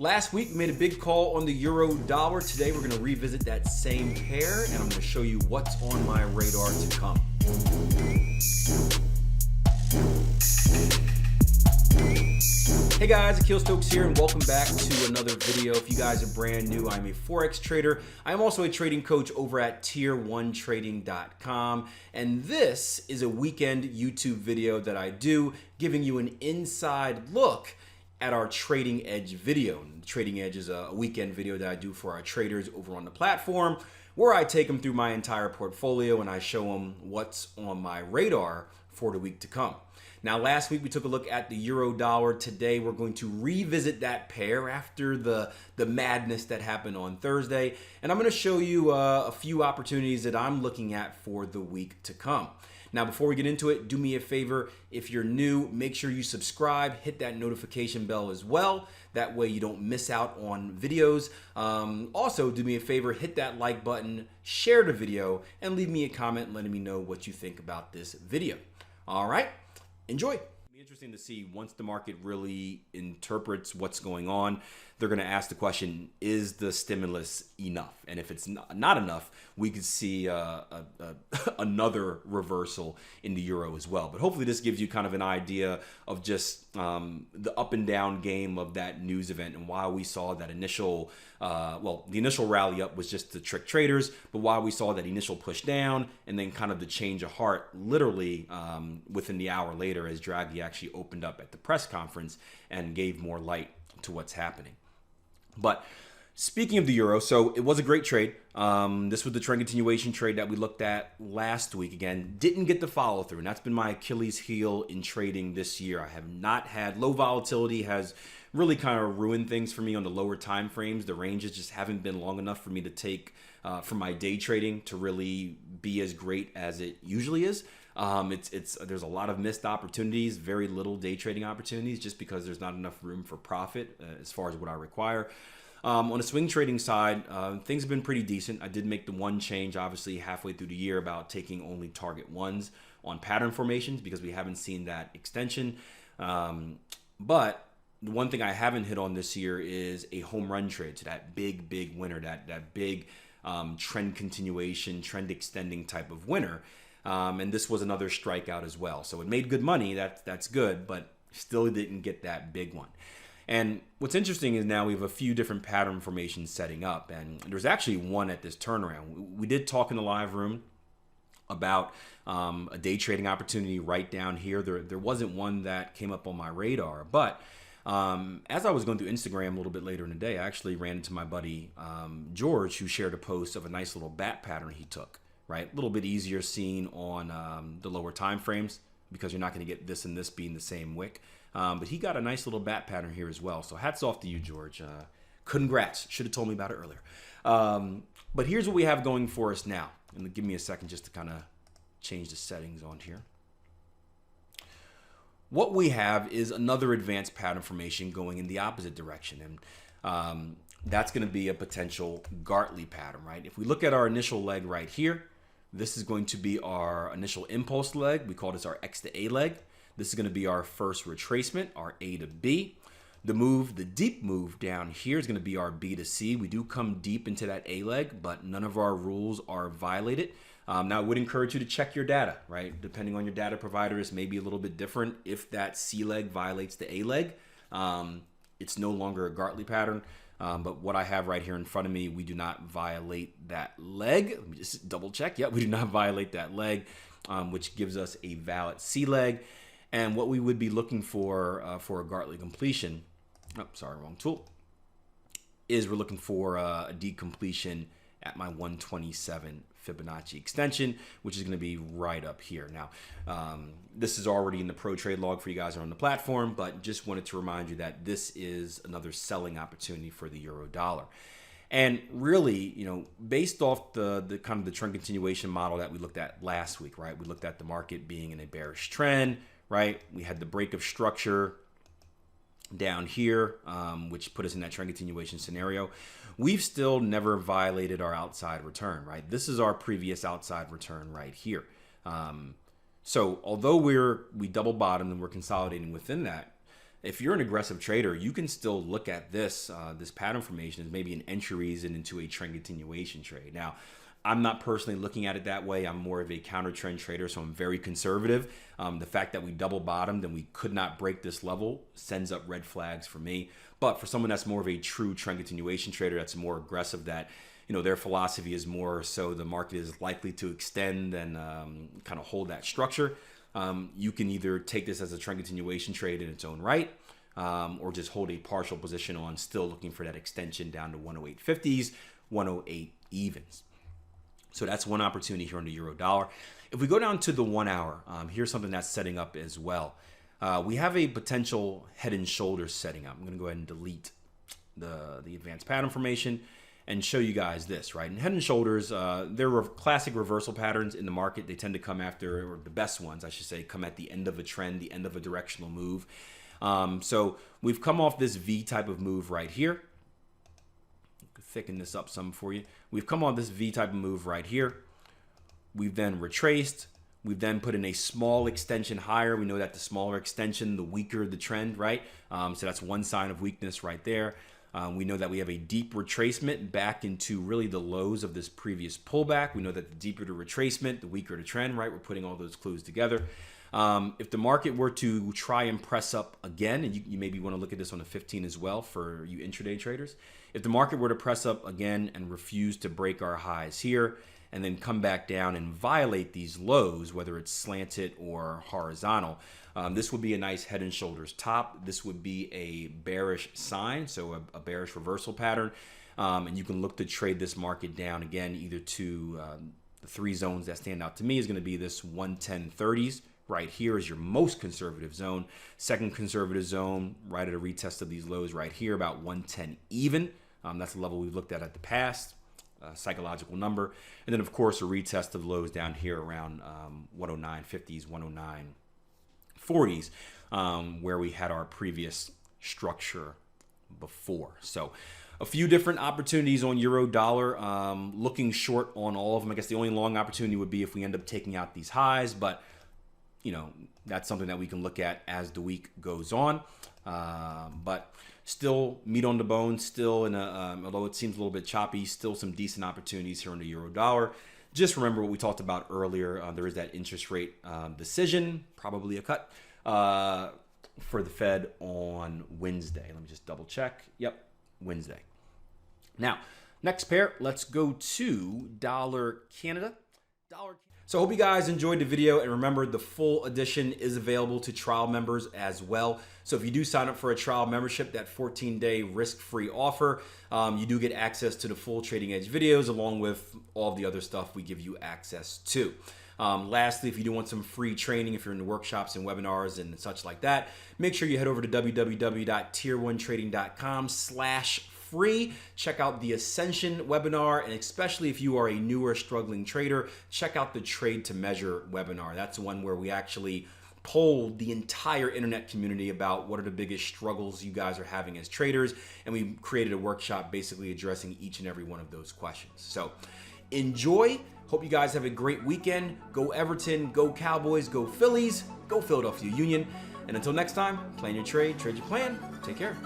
Last week we made a big call on the euro dollar. Today we're going to revisit that same pair and I'm going to show you what's on my radar to come. Hey guys, Akil Stokes here and welcome back to another video. If you guys are brand new, I'm a Forex trader. I am also a trading coach over at tier1trading.com, and this is a weekend YouTube video that I do giving you an inside look at our Trading Edge video. And Trading Edge is a weekend video that I do for our traders over on the platform where I take them through my entire portfolio and I show them what's on my radar for the week to come. Now, last week we took a look at the euro dollar. Today we're going to revisit that pair after the madness that happened on Thursday. And I'm going to show you a few opportunities that I'm looking at for the week to come. Now, before we get into it, do me a favor. If you're new, make sure you subscribe, hit that notification bell as well. That way you don't miss out on videos. Also, do me a favor, hit that like button, share the video, and leave me a comment letting me know what you think about this video. All right, enjoy. It'll be interesting to see once the market really interprets what's going on. They're going to ask the question, is the stimulus enough? And if it's not enough, we could see another reversal in the euro as well. But hopefully this gives you kind of an idea of just the up and down game of that news event and why we saw that initial, the initial rally up was just to trick traders, but why we saw that initial push down and then kind of the change of heart literally within the hour later as Draghi actually opened up at the press conference and gave more light to what's happening. But speaking of the euro, so it was a great trade. This was the trend continuation trade that we looked at last week. Again, didn't get the follow through, and that's been my Achilles heel in trading this year. I have not had low volatility, has really kind of ruined things for me on the lower time frames. The ranges just haven't been long enough for me to take for my day trading to really be as great as it usually is. There's a lot of missed opportunities, very little day trading opportunities, just because there's not enough room for profit as far as what I require. On the swing trading side, things have been pretty decent. I did make the one change, obviously, halfway through the year about taking only target ones on pattern formations because we haven't seen that extension. But the one thing I haven't hit on this year is a home run trade to that big winner, that big trend continuation, trend extending type of winner. And this was another strikeout as well. So it made good money. That's good, but still didn't get that big one. And what's interesting is now we have a few different pattern formations setting up. And there's actually one at this turnaround. We did talk in the live room about a day trading opportunity right down here. There wasn't one that came up on my radar. But as I was going through Instagram a little bit later in the day, I actually ran into my buddy George, who shared a post of a nice little bat pattern he took. Right, a little bit easier seen on the lower time frames because you're not going to get this and this being the same wick. But he got a nice little bat pattern here as well. So hats off to you, George. Congrats. Should have told me about it earlier. But here's what we have going for us now. And give me a second just to kind of change the settings on here. What we have is another advanced pattern formation going in the opposite direction. And that's going to be a potential Gartley pattern, right? If we look at our initial leg right here, this is going to be our initial impulse leg. We call this our X to A leg. This is going to be our first retracement, our A to B. The deep move down here is going to be our B to C. We do come deep into that A leg, but none of our rules are violated. Now, I would encourage you to check your data, right? Depending on your data provider, this may be a little bit different. If that C leg violates the A leg, it's no longer a Gartley pattern. But what I have right here in front of me, we do not violate that leg. Let me just double check. Yeah, we do not violate that leg, which gives us a valid C leg. And what we would be looking for a Gartley completion, wrong tool, is we're looking for a D completion at my 127 Fibonacci extension, which is going to be right up here. Now, this is already in the pro trade log for you guys on the platform, but just wanted to remind you that this is another selling opportunity for the euro dollar. And really, based off the kind of the trend continuation model that we looked at last week, right? We looked at the market being in a bearish trend, right? We had the break of structure down here, which put us in that trend continuation scenario. We've still never violated our outside return, right? This is our previous outside return right here. So although we double bottomed and we're consolidating within that, if you're an aggressive trader, you can still look at this pattern formation as maybe an entry reason into a trend continuation trade. Now, I'm not personally looking at it that way. I'm more of a counter trend trader, so I'm very conservative. The fact that we double bottomed and we could not break this level sends up red flags for me. But for someone that's more of a true trend continuation trader, that's more aggressive, that their philosophy is more so the market is likely to extend and kind of hold that structure. You can either take this as a trend continuation trade in its own right, or just hold a partial position on still looking for that extension down to 108.50s, 108 evens. So that's one opportunity here on the euro dollar. If we go down to the 1 hour, here's something that's setting up as well. We have a potential head and shoulders setting up. I'm going to go ahead and delete the advanced pattern formation and show you guys this, right? And head and shoulders, they're classic reversal patterns in the market. They tend to come after, or the best ones, I should say, come at the end of a trend, the end of a directional move. So we've come off this V type of move right here. Thicken this up some for you. We've come on this V type of move right here. We've then retraced. We've then put in a small extension higher. We know that the smaller extension, the weaker the trend, right? So that's one sign of weakness right there. We know that we have a deep retracement back into really the lows of this previous pullback. We know that the deeper the retracement, the weaker the trend, right? We're putting all those clues together. If the market were to try and press up again, and you maybe want to look at this on the 15 as well for you intraday traders. If the market were to press up again and refuse to break our highs here and then come back down and violate these lows, whether it's slanted or horizontal, this would be a nice head and shoulders top. This would be a bearish sign, so a bearish reversal pattern. And you can look to trade this market down again, either to the three zones that stand out to me is going to be this 110.30s. Right here is your most conservative zone. Second conservative zone, right at a retest of these lows right here, about 110 even. That's the level we've looked at the past, psychological number. And then, of course, a retest of lows down here around 109.50s, 109.40s, where we had our previous structure before. So a few different opportunities on euro dollar, looking short on all of them. I guess the only long opportunity would be if we end up taking out these highs, but that's something that we can look at as the week goes on. But still meat on the bone, still in a, although it seems a little bit choppy, still some decent opportunities here on the euro dollar. Just remember what we talked about earlier. There is that interest rate decision, probably a cut for the Fed on Wednesday. Let me just double check. Yep, Wednesday. Now, next pair, let's go to dollar Canada. So I hope you guys enjoyed the video, and remember the full edition is available to trial members as well. So if you do sign up for a trial membership, that 14-day risk-free offer, you do get access to the full Trading Edge videos along with all of the other stuff we give you access to. Lastly, if you do want some free training, if you're in the workshops and webinars and such like that, make sure you head over to www.tier1trading.com/free. Check out the Ascension webinar, and especially if you are a newer struggling trader, check out the Trade to Measure webinar. That's one where we actually polled the entire internet community about what are the biggest struggles you guys are having as traders, and we created a workshop basically addressing each and every one of those questions. So enjoy. Hope you guys have a great weekend. Go Everton, go Cowboys, go Phillies, go Philadelphia Union. And until next time, plan your trade, trade your plan. Take care.